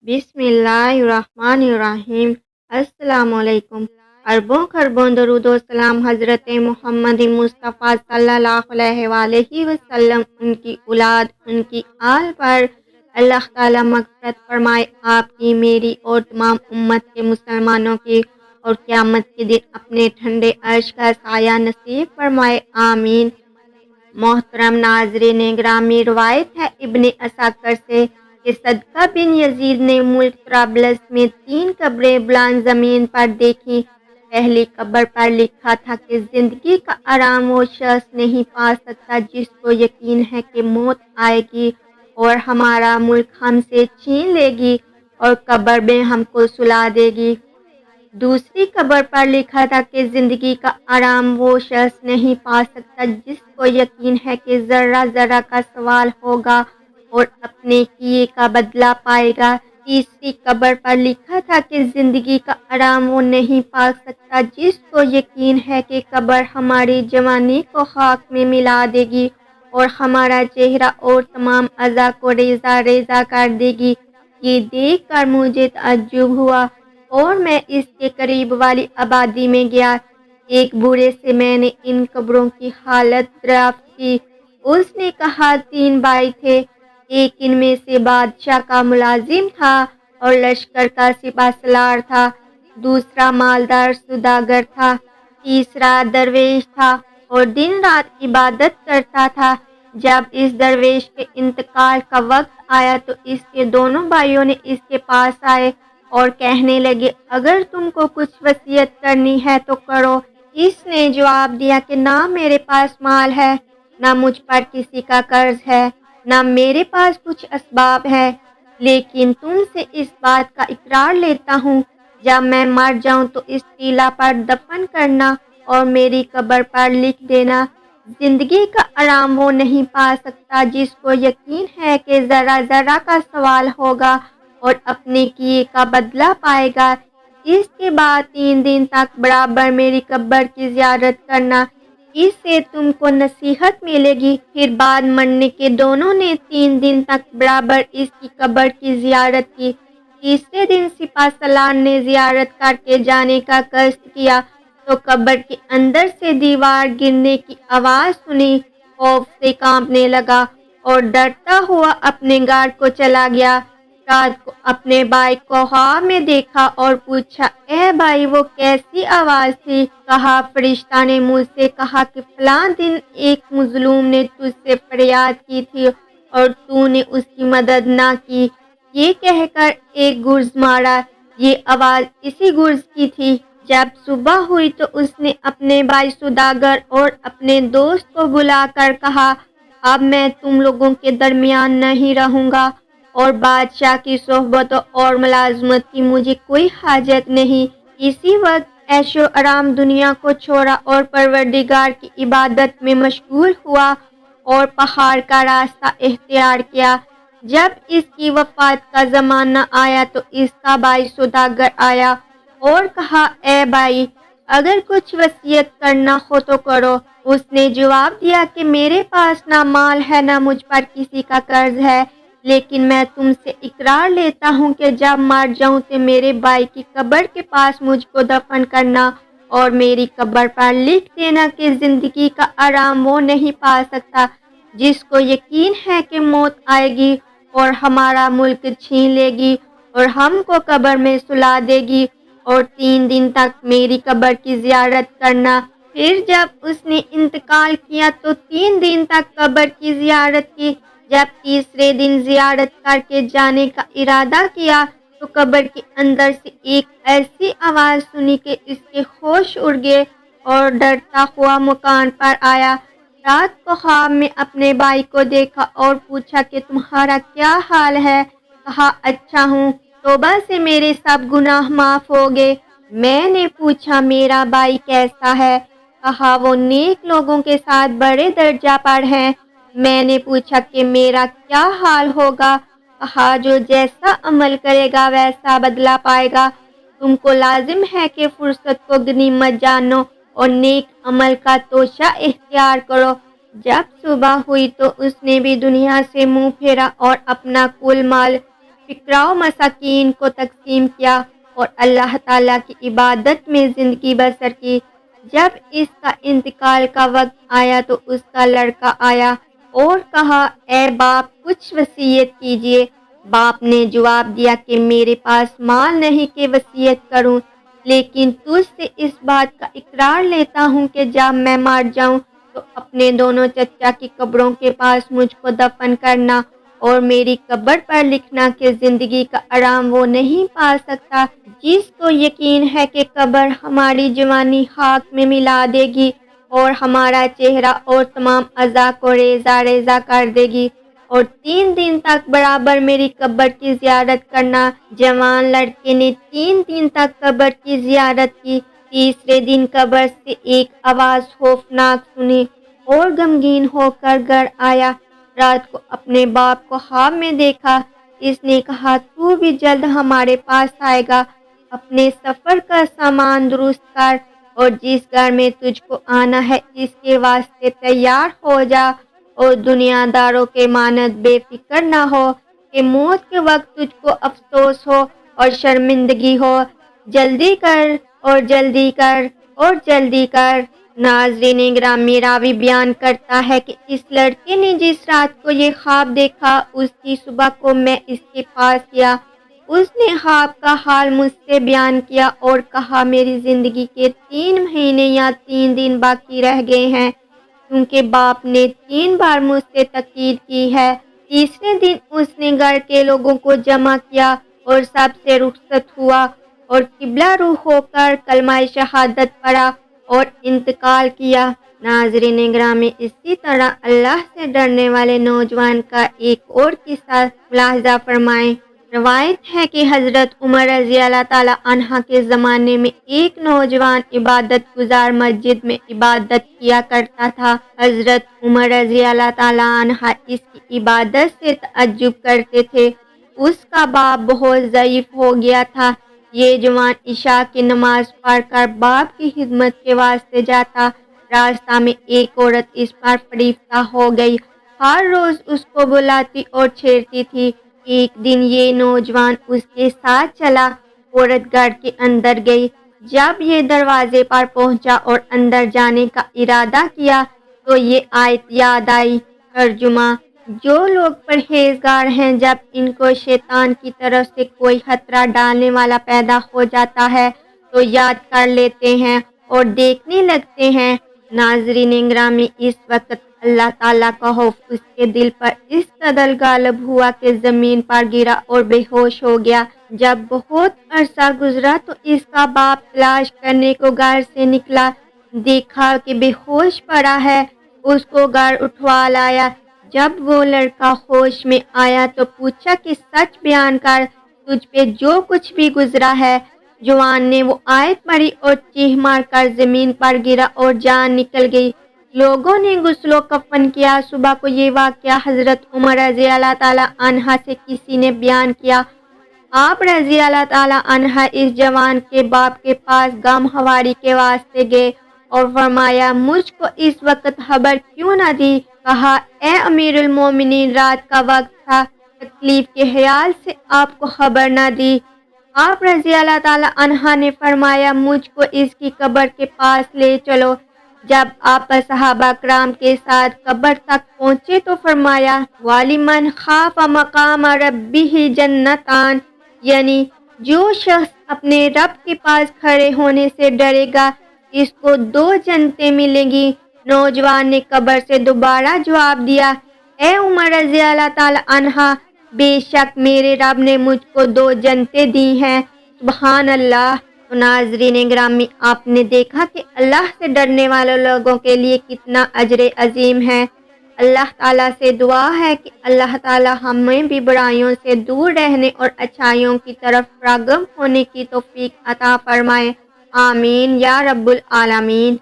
بسم اللہ الرحمن الرحیم۔ السلام علیکم۔ اربوں خربوں درود و سلام حضرت محمد مصطفیٰ صلی اللہ علیہ وآلہ وسلم، ان کی اولاد، ان کی آل پر اللہ تعالیٰ مغفرت فرمائے، آپ کی، میری اور تمام امت کے مسلمانوں کی، اور قیامت کے دن اپنے ٹھنڈے عرش کا سایہ نصیب فرمائے، آمین۔ محترم ناظرین گرامی، روایت ہے ابن اساکر سے کہ صدقہ بن یزید نے ملک طرابلس میں 3 قبریں بلند زمین پر دیکھیں۔ پہلی قبر پر لکھا تھا کہ زندگی کا آرام وہ شخص نہیں پا سکتا جس کو یقین ہے کہ موت آئے گی اور ہمارا ملک ہم سے چھین لے گی اور قبر میں ہم کو سلا دے گی۔ دوسری قبر پر لکھا تھا کہ زندگی کا آرام وہ شخص نہیں پا سکتا جس کو یقین ہے کہ ذرہ ذرہ کا سوال ہوگا اور اپنے کیے کا بدلہ پائے گا۔ تیسری قبر پر لکھا تھا کہ زندگی کا آرام وہ نہیں پا سکتا جس کو یقین ہے کہ قبر ہماری جوانی کو خاک میں ملا دے گی اور ہمارا چہرہ اور تمام اعضاء کو ریزہ ریزہ کر دے گی۔ یہ دیکھ کر مجھے تعجب ہوا اور میں اس کے قریب والی آبادی میں گیا۔ ایک بوڑھے سے میں نے ان قبروں کی حالت دریافت کی۔ اس نے کہا 3 بھائی تھے، ایک ان میں سے بادشاہ کا ملازم تھا اور لشکر کا سپہ سالار تھا، دوسرا مالدار سوداگر تھا، تیسرا درویش تھا اور دن رات عبادت کرتا تھا۔ جب اس درویش کے انتقال کا وقت آیا تو اس کے دونوں بھائیوں نے اس کے پاس آئے اور کہنے لگے، اگر تم کو کچھ وصیت کرنی ہے تو کرو۔ اس نے جواب دیا کہ نہ میرے پاس مال ہے، نہ مجھ پر کسی کا قرض ہے، نہ میرے پاس کچھ اسباب ہے، لیکن تم سے اس بات کا اقرار لیتا ہوں، جب میں مر جاؤں تو اس ٹیلہ پر دفن کرنا اور میری قبر پر لکھ دینا، زندگی کا آرام وہ نہیں پا سکتا جس کو یقین ہے کہ ذرہ ذرہ کا سوال ہوگا اور اپنے کیے کا بدلہ پائے گا۔ اس کے بعد 3 دن تک برابر میری قبر کی زیارت کرنا، اس سے تم کو نصیحت ملے گی۔ پھر بعد مرنے کے دونوں نے 3 دن تک برابر اس کی قبر کی زیارت کی۔ تیسرے دن سپہ سالار نے زیارت کر کے جانے کا قصد کیا تو قبر کے اندر سے دیوار گرنے کی آواز سنی، خوف سے کانپنے لگا اور ڈرتا ہوا اپنے گھر کو چلا گیا۔ رات کو اپنے بھائی کو خواب میں دیکھا اور پوچھا، اے بھائی وہ کیسی آواز تھی؟ کہا، فرشتہ نے مجھ سے کہا کہ فلاں دن ایک مظلوم نے تجھ سے فریاد کی تھی اور تو نے اس کی مدد نہ کی۔ یہ کہہ کر ایک گرز مارا۔ یہ آواز اسی گرز کی تھی۔ جب صبح ہوئی تو اس نے اپنے بھائی سوداگر اور اپنے دوست کو بلا کر کہا، اب میں تم لوگوں کے درمیان نہیں رہوں گا اور بادشاہ کی صحبت اور ملازمت کی مجھے کوئی حاجت نہیں۔ اسی وقت عیش و آرام دنیا کو چھوڑا اور پروردگار کی عبادت میں مشغول ہوا اور پہاڑ کا راستہ اختیار کیا۔ جب اس کی وفات کا زمانہ آیا تو اس کا بھائی سوداگر آیا اور کہا، اے بھائی اگر کچھ وصیت کرنا ہو تو کرو۔ اس نے جواب دیا کہ میرے پاس نہ مال ہے نہ مجھ پر کسی کا قرض ہے، لیکن میں تم سے اقرار لیتا ہوں کہ جب مر جاؤں تو میرے بھائی کی قبر کے پاس مجھ کو دفن کرنا اور میری قبر پر لکھ دینا کہ زندگی کا آرام وہ نہیں پا سکتا جس کو یقین ہے کہ موت آئے گی اور ہمارا ملک چھین لے گی اور ہم کو قبر میں سلا دے گی، اور 3 دن تک میری قبر کی زیارت کرنا۔ پھر جب اس نے انتقال کیا تو 3 دن تک قبر کی زیارت کی۔ جب تیسرے دن زیارت کر کے جانے کا ارادہ کیا تو قبر کے اندر سے ایک ایسی آواز سنی کہ اس کے ہوش اڑ گئے اور ڈرتا ہوا مکان پر آیا۔ رات کو خواب میں اپنے بھائی کو دیکھا اور پوچھا کہ تمہارا کیا حال ہے؟ کہا، اچھا ہوں، توبہ سے میرے سب گناہ معاف ہو گئے۔ میں نے پوچھا، میرا بھائی کیسا ہے؟ کہا، وہ نیک لوگوں کے ساتھ بڑے درجہ پر ہے۔ میں نے پوچھا کہ میرا کیا حال ہوگا؟ کہا، جو جیسا عمل کرے گا ویسا بدلہ پائے گا۔ تم کو لازم ہے کہ فرصت کو غنیمت جانو اور نیک عمل کا توشہ اختیار کرو۔ جب صبح ہوئی تو اس نے بھی دنیا سے منہ پھیرا اور اپنا کل مال فقراء و مساکین کو تقسیم کیا اور اللہ تعالیٰ کی عبادت میں زندگی بسر کی۔ جب اس کا انتقال کا وقت آیا تو اس کا لڑکا آیا اور کہا، اے باپ کچھ وصیت کیجیے۔ باپ نے جواب دیا کہ میرے پاس مال نہیں کہ وصیت کروں، لیکن تجھ سے اس بات کا اقرار لیتا ہوں کہ جب میں مر جاؤں تو اپنے دونوں چچا کی قبروں کے پاس مجھ کو دفن کرنا اور میری قبر پر لکھنا کہ زندگی کا آرام وہ نہیں پا سکتا جس کو یقین ہے کہ قبر ہماری جوانی خاک میں ملا دے گی اور ہمارا چہرہ اور تمام اعضاء کو ریزہ ریزہ کر دے گی، اور 3 دن تک برابر میری قبر کی زیارت کرنا۔ جوان لڑکے نے 3 دن تک قبر کی زیارت کی۔ تیسرے دن قبر سے ایک آواز خوفناک سنی اور غمگین ہو کر گھر آیا۔ رات کو اپنے باپ کو خواب میں دیکھا۔ اس نے کہا، تو بھی جلد ہمارے پاس آئے گا، اپنے سفر کا سامان درست کر اور جس گھر میں تجھ کو آنا ہے اس کے واسطے تیار ہو جا، اور دنیا داروں کے مانند بے فکر نہ ہو کہ موت کے وقت تجھ کو افسوس ہو اور شرمندگی ہو۔ جلدی کر اور جلدی کر اور جلدی کر۔ ناظرین گرامی، راوی بیان کرتا ہے کہ اس لڑکے نے جس رات کو یہ خواب دیکھا اس کی صبح کو میں اس کے پاس گیا۔ اس نے خواب کا حال مجھ سے بیان کیا اور کہا، میری زندگی کے 3 مہینے یا 3 دن باقی رہ گئے ہیں، کیونکہ باپ نے 3 بار مجھ سے تاکید کی ہے۔ تیسرے دن اس نے گھر کے لوگوں کو جمع کیا اور سب سے رخصت ہوا اور قبلہ رو ہو کر کلمہ شہادت پڑھا اور انتقال کیا۔ ناظرین گرامی، اسی طرح اللہ سے ڈرنے والے نوجوان کا ایک اور قصہ ملاحظہ فرمائیں۔ روایت ہے کہ حضرت عمر رضی اللہ تعالیٰ عنہ کے زمانے میں ایک نوجوان عبادت گزار مسجد میں عبادت کیا کرتا تھا۔ حضرت عمر رضی اللہ تعالیٰ عنہ اس کی عبادت سے تعجب کرتے تھے۔ اس کا باپ بہت ضعیف ہو گیا تھا۔ یہ جوان عشاء کی نماز پڑھ کر باپ کی خدمت کے واسطے جاتا۔ راستہ میں ایک عورت اس پر فریفتہ ہو گئی، ہر روز اس کو بلاتی اور چھیڑتی تھی۔ ایک دن یہ نوجوان اس کے ساتھ چلا۔ عورت گھر کے اندر گئی۔ جب یہ دروازے پر پہنچا اور اندر جانے کا ارادہ کیا تو یہ آیت یاد آئی۔ ترجمہ: جو لوگ پرہیزگار ہیں جب ان کو شیطان کی طرف سے کوئی خطرہ ڈالنے والا پیدا ہو جاتا ہے تو یاد کر لیتے ہیں اور دیکھنے لگتے ہیں۔ ناظرین گرامی، اس وقت اللہ تعالیٰ کا خوف اس کے دل پر اس قدر غالب ہوا کہ زمین پر گرا اور بے ہوش ہو گیا۔ جب بہت عرصہ گزرا تو اس کا باپ تلاش کرنے کو گھر سے نکلا، دیکھا کہ بے ہوش پڑا ہے، اس کو گھر اٹھوا لایا۔ جب وہ لڑکا ہوش میں آیا تو پوچھا کہ سچ بیان کر، تجھ پہ جو کچھ بھی گزرا ہے۔ جوان نے وہ آیت پڑھی اور چیخ مار کر زمین پر گرا اور جان نکل گئی۔ لوگوں نے غسل و کفن کیا۔ صبح کو یہ واقعہ حضرت عمر رضی اللہ تعالیٰ عنہ سے کسی نے بیان کیا۔ آپ رضی اللہ تعالیٰ عنہ اس جوان کے باپ کے پاس غم خواری کے واسطے گئے اور فرمایا، مجھ کو اس وقت خبر کیوں نہ دی؟ کہا، اے امیر المومنین، رات کا وقت تھا، تکلیف کے خیال سے آپ کو خبر نہ دی۔ آپ رضی اللہ تعالیٰ عنہ نے فرمایا، مجھ کو اس کی قبر کے پاس لے چلو۔ جب آپ صحابہ کرام کے ساتھ قبر تک پہنچے تو فرمایا، وَلِمَنْ خَافَ مَقَامَ رَبِّهِ جَنَّتَانِ، یعنی جو شخص اپنے رب کے پاس کھڑے ہونے سے ڈرے گا اس کو 2 جنتیں ملیں گی۔ نوجوان نے قبر سے دوبارہ جواب دیا، اے عمر رضی اللہ تعالیٰ عنہ، بے شک میرے رب نے مجھ کو 2 جنتیں دی ہیں۔ سبحان اللہ۔ تو ناظرین گرامی، آپ نے دیکھا کہ اللہ سے ڈرنے والے لوگوں کے لیے کتنا اجر عظیم ہے۔ اللہ تعالیٰ سے دعا ہے کہ اللہ تعالیٰ ہمیں بھی برائیوں سے دور رہنے اور اچھائیوں کی طرف راغب ہونے کی توفیق عطا فرمائے۔ آمین یا رب العالمین۔